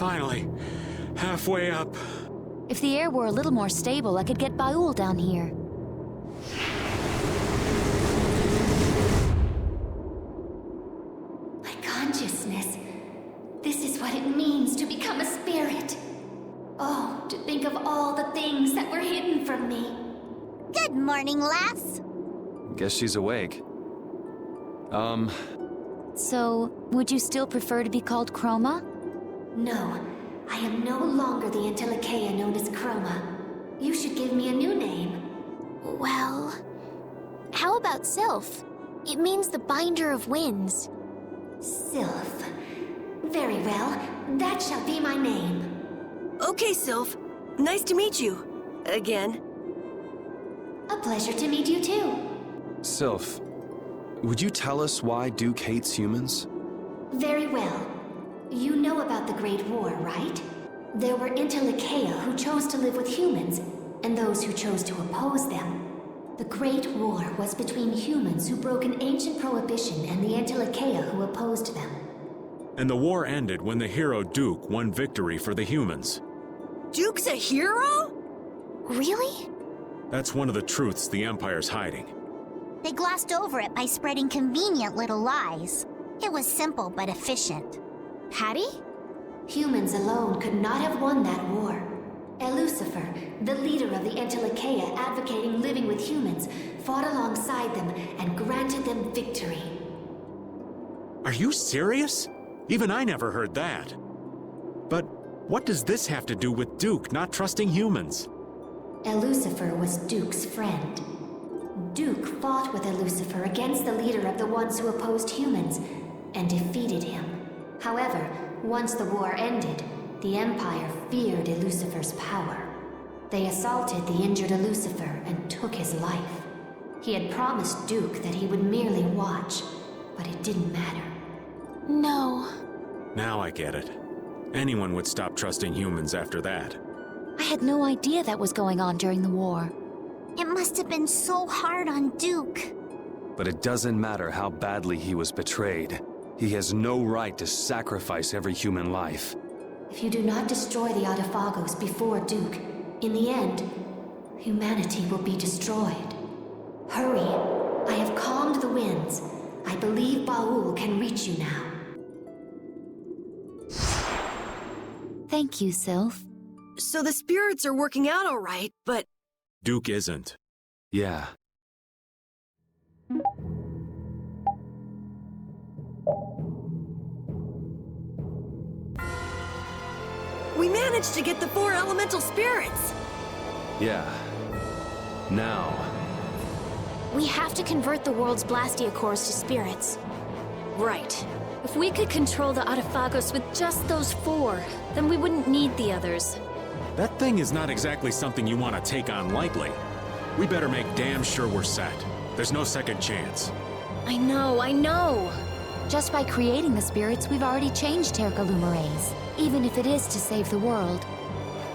Finally, halfway up. If the air were a little more stable, I could get Baul down here. My consciousness. This is what it means to become a spirit. Oh, to think of all the things that were hidden from me. Good morning, lass. Guess she's awake. So, would you still prefer to be called Chroma? No, I am no longer the Entelikeia known as Chroma. You should give me a new name. Well, how about Sylph? It means the binder of winds. Sylph. Very well, that shall be my name. Okay, Sylph. Nice to meet you. Again. A pleasure to meet you too. Sylph, would you tell us why Duke hates humans? Very well. You know about the Great War, right? There were Entelikeia who chose to live with humans, and those who chose to oppose them. The Great War was between humans who broke an ancient prohibition and the Entelikeia who opposed them. And the war ended when the hero Duke won victory for the humans. Duke's a hero? Really? That's one of the truths the Empire's hiding. They glossed over it by spreading convenient little lies. It was simple but efficient. Patty? Humans alone could not have won that war. Lucifer, the leader of the Entelikeia advocating living with humans, fought alongside them and granted them victory. Are you serious? Even I never heard that. But what does this have to do with Duke not trusting humans? Lucifer was Duke's friend. Duke fought with Lucifer against the leader of the ones who opposed humans, and defeated him. However, once the war ended, the Empire feared Lucifer's power. They assaulted the injured Lucifer and took his life. He had promised Duke that he would merely watch, but it didn't matter. No. Now I get it. Anyone would stop trusting humans after that. I had no idea that was going on during the war. It must have been so hard on Duke. But it doesn't matter how badly he was betrayed. He has no right to sacrifice every human life. If you do not destroy the Autophagos before Duke, in the end, humanity will be destroyed. Hurry! I have calmed the winds. I believe Baul can reach you now. Thank you, Sylph. So the spirits are working out all right, but... Duke isn't. Yeah. We managed to get the 4 elemental spirits! Yeah. Now. We have to convert the world's Blastia cores to spirits. Right. If we could control the Autophagos with just those 4, then we wouldn't need the others. That thing is not exactly something you want to take on lightly. We better make damn sure we're set. There's no second chance. I know! Just by creating the spirits, we've already changed Terca Lumerays, even if it is to save the world.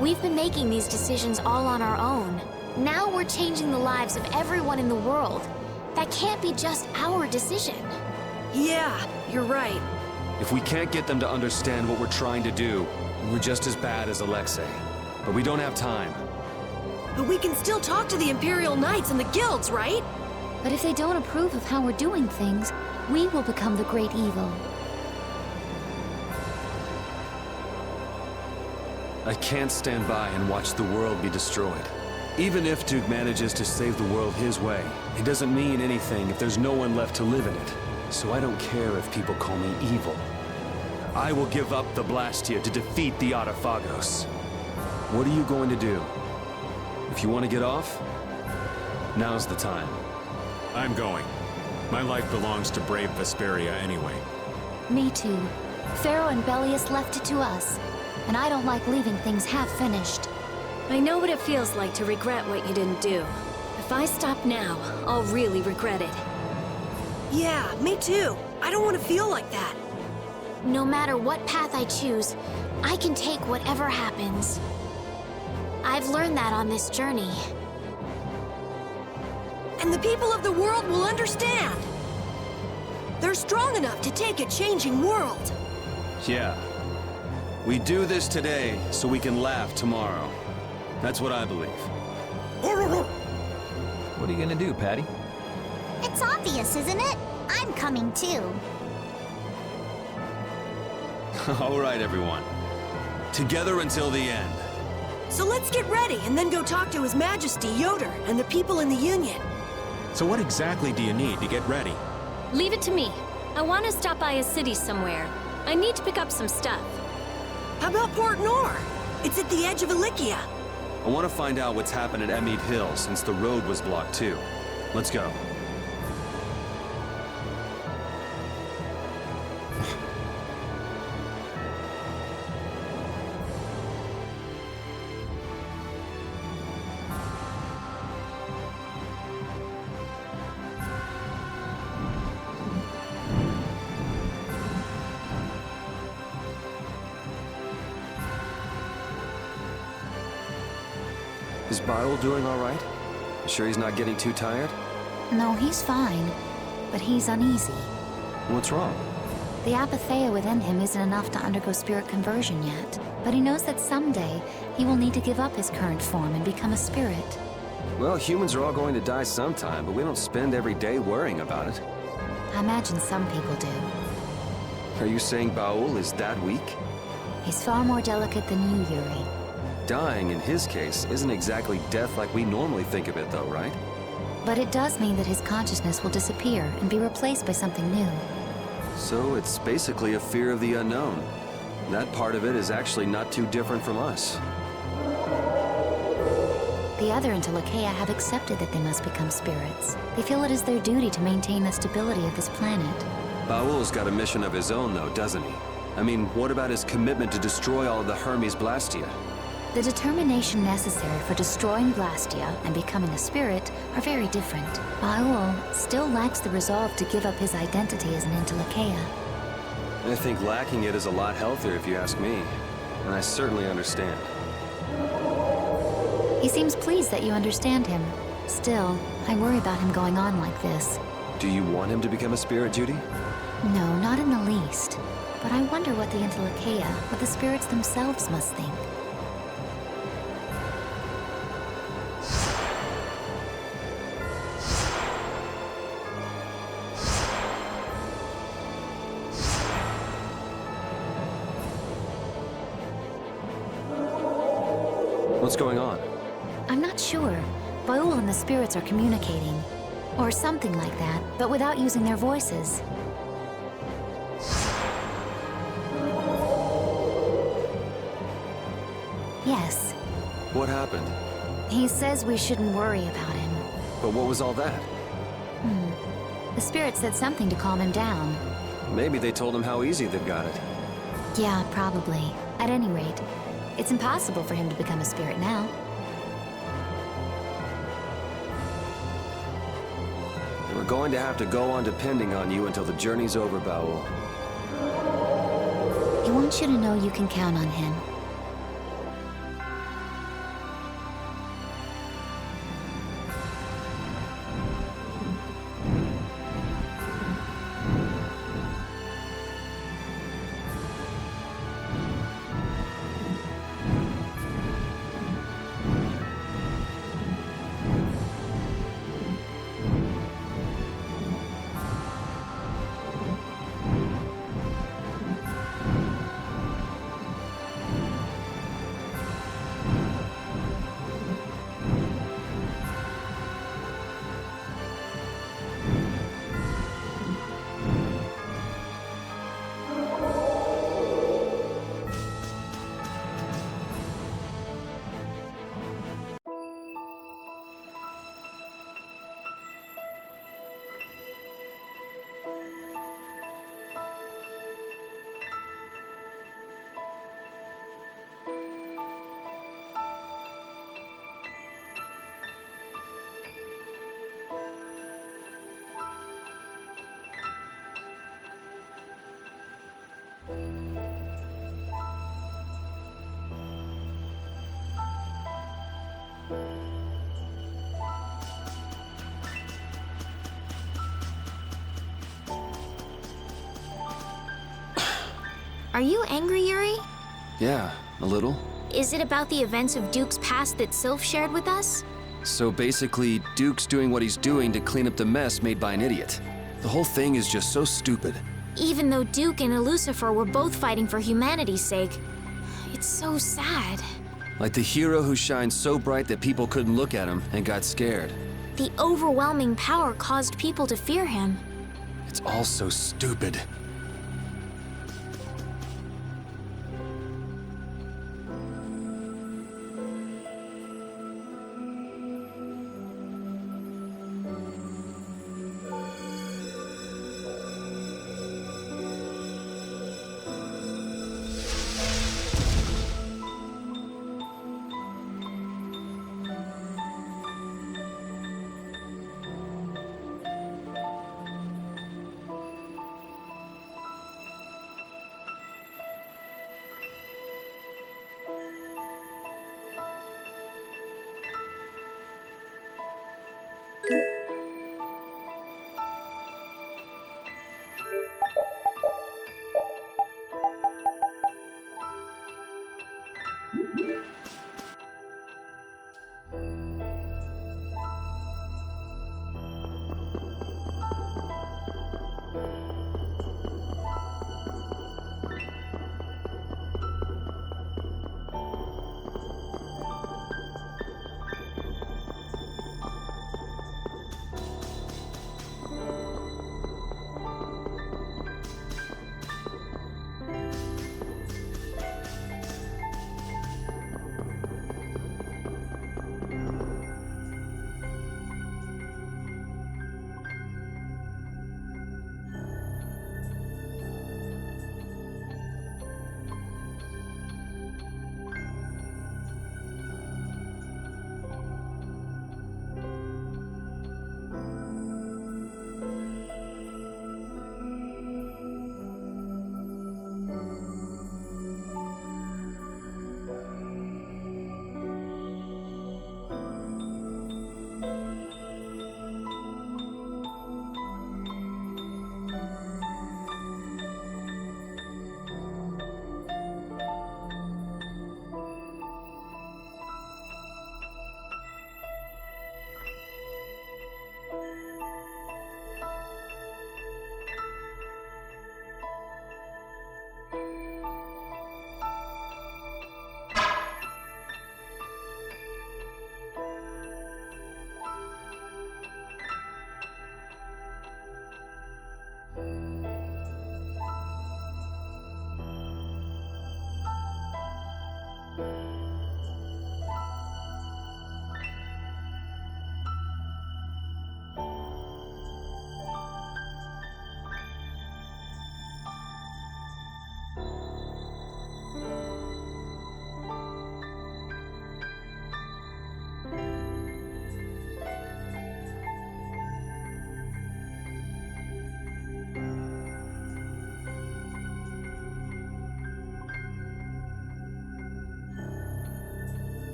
We've been making these decisions all on our own. Now we're changing the lives of everyone in the world. That can't be just our decision. Yeah, you're right. If we can't get them to understand what we're trying to do, we're just as bad as Alexei. But we don't have time. But we can still talk to the Imperial Knights and the guilds, right? But if they don't approve of how we're doing things, we will become the great evil. I can't stand by and watch the world be destroyed. Even if Duke manages to save the world his way, it doesn't mean anything if there's no one left to live in it. So I don't care if people call me evil. I will give up the Blastia to defeat the Autophagos. What are you going to do? If you want to get off, now's the time. I'm going. My life belongs to brave Vesperia anyway. Me too. Pharaoh and Bellius left it to us. And I don't like leaving things half-finished. I know what it feels like to regret what you didn't do. If I stop now, I'll really regret it. Yeah, me too. I don't want to feel like that. No matter what path I choose, I can take whatever happens. I've learned that on this journey. And the people of the world will understand. They're strong enough to take a changing world. Yeah. We do this today so we can laugh tomorrow. That's what I believe. What are you gonna do, Patty? It's obvious, isn't it? I'm coming too. All right, everyone. Together until the end. So let's get ready and then go talk to His Majesty Yoder and the people in the Union. So what exactly do you need to get ready? Leave it to me. I want to stop by a city somewhere. I need to pick up some stuff. How about Port Nor? It's at the edge of Ilikia. I want to find out what's happened at Emmead Hill since the road was blocked too. Let's go. Is Baul doing all right? You sure he's not getting too tired? No, he's fine. But he's uneasy. What's wrong? The apatheia within him isn't enough to undergo spirit conversion yet. But he knows that someday he will need to give up his current form and become a spirit. Well, humans are all going to die sometime, but we don't spend every day worrying about it. I imagine some people do. Are you saying Baul is that weak? He's far more delicate than you, Yuri. Dying, in his case, isn't exactly death like we normally think of it, though, right? But it does mean that his consciousness will disappear and be replaced by something new. So it's basically a fear of the unknown. That part of it is actually not too different from us. The other Intellicheia have accepted that they must become spirits. They feel it is their duty to maintain the stability of this planet. Baul's got a mission of his own, though, doesn't he? I mean, what about his commitment to destroy all of the Hermes Blastia? The determination necessary for destroying Blastia and becoming a spirit are very different. Baul still lacks the resolve to give up his identity as an Intellicheia. I think lacking it is a lot healthier if you ask me. And I certainly understand. He seems pleased that you understand him. Still, I worry about him going on like this. Do you want him to become a spirit, Judy? No, not in the least. But I wonder what the Intellicheia, what the spirits themselves must think. What's going on? I'm not sure. Baul and the spirits are communicating. Or something like that, but without using their voices. Yes. What happened? He says we shouldn't worry about him. But what was all that? The spirit said something to calm him down. Maybe they told him how easy they've got it. Yeah, probably. At any rate, it's impossible for him to become a spirit now. We're going to have to go on depending on you until the journey's over, Baul. He wants you to know you can count on him. Are you angry, Yuri? Yeah, a little. Is it about the events of Duke's past that Sylph shared with us? So basically, Duke's doing what he's doing to clean up the mess made by an idiot. The whole thing is just so stupid. Even though Duke and Lucifer were both fighting for humanity's sake. It's so sad. Like the hero who shined so bright that people couldn't look at him and got scared. The overwhelming power caused people to fear him. It's all so stupid.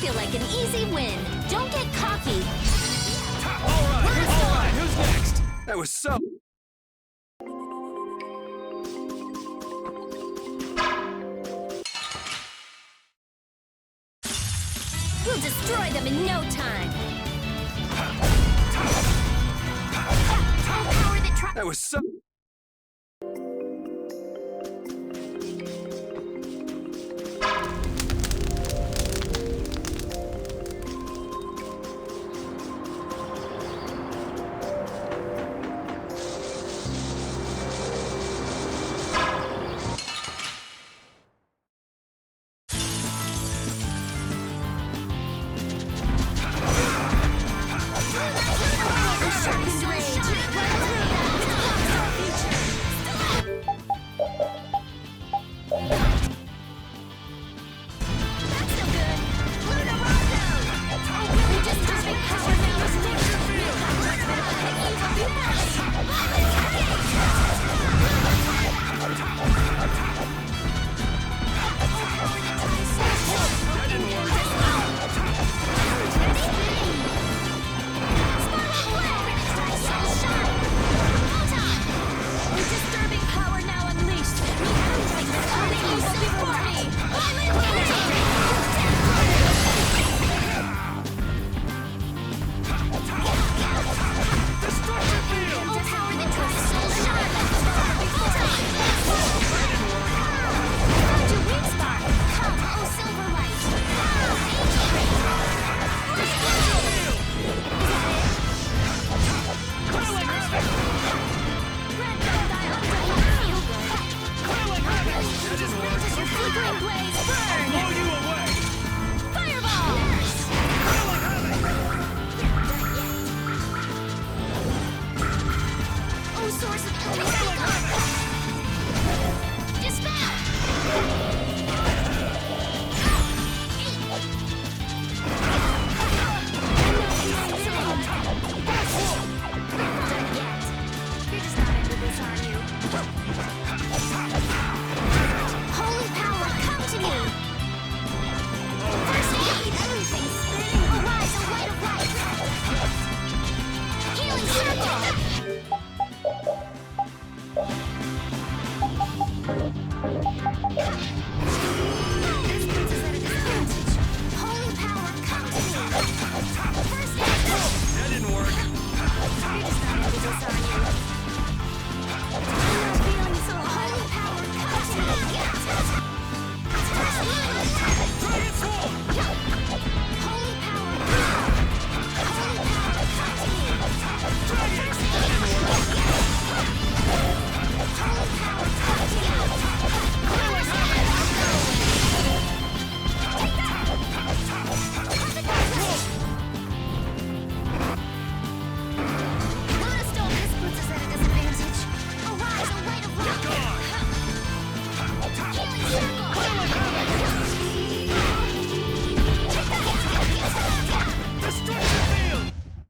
feel like an easy win. Don't get cocky. All right, who's next? That was so... We'll destroy them in no time. That was so...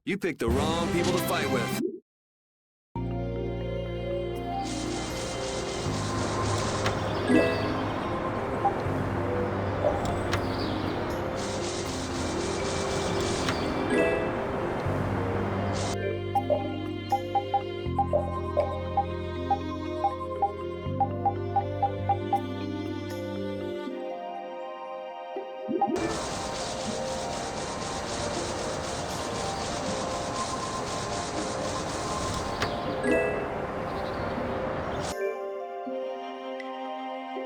You picked the wrong people to fight with.